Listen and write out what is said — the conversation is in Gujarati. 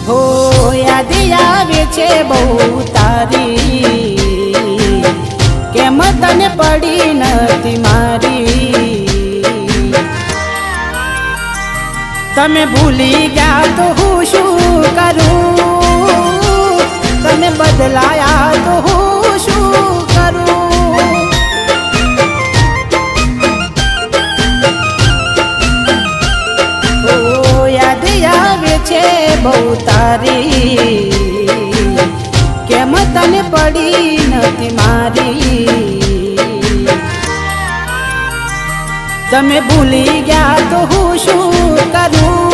હો યાદ આવે છે બહુ તારી, કેમ તને પડી નથી મારી। તમે ભૂલી ગયા તો હું શું કરું, તમે બદલાયા તો હું શું કરું। ઓ યાદ આવે છે બહુ તારી, કેમ તને પડી નથી મારી। તમે ભૂલી ગયા તો હું શું કરું,